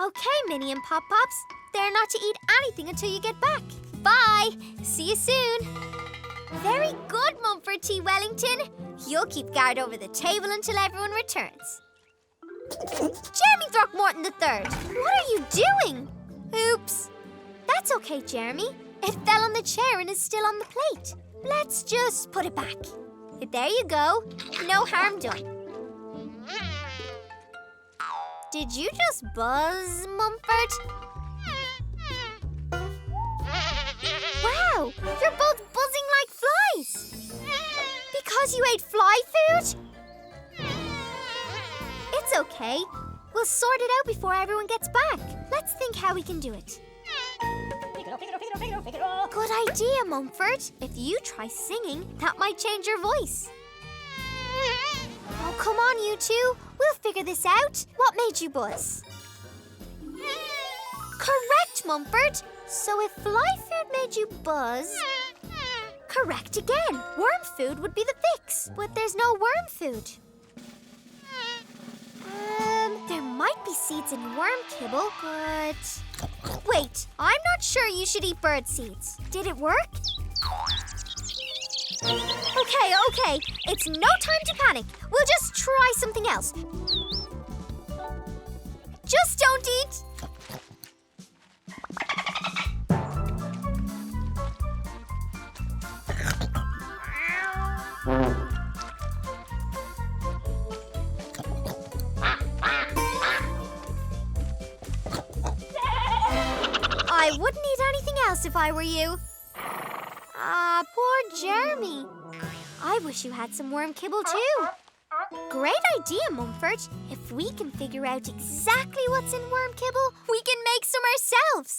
Okay, Minnie and Pop Pops. They're not to eat anything until you get back. Bye. See you soon. Very good, Mumford T. Wellington. You'll keep guard over the table until everyone returns. Jeremy Throckmorton III, what are you doing? Oops. That's okay, Jeremy. It fell on the chair and is still on the plate. Let's just put it back. There you go. No harm done. Did you just buzz, Mumford? Wow, you're both buzzing like flies. Because you ate fly food? It's okay. We'll sort it out before everyone gets back. Let's think how we can do it. Good idea, Mumford. If you try singing, that might change your voice. Oh, come on, you two. We'll figure this out. What made you buzz? Correct, Mumford. So if fly food made you buzz... Correct again. Worm food would be the fix, but there's no worm food. There might be seeds in worm kibble, but... Wait, I'm not sure you should eat bird seeds. Did it work? Okay. It's no time to panic. We'll just try something else. Just don't eat... I wouldn't eat anything else if I were you. Poor Jeremy. I wish you had some worm kibble too. Great idea, Mumford. If we can figure out exactly what's in worm kibble, we can make some ourselves.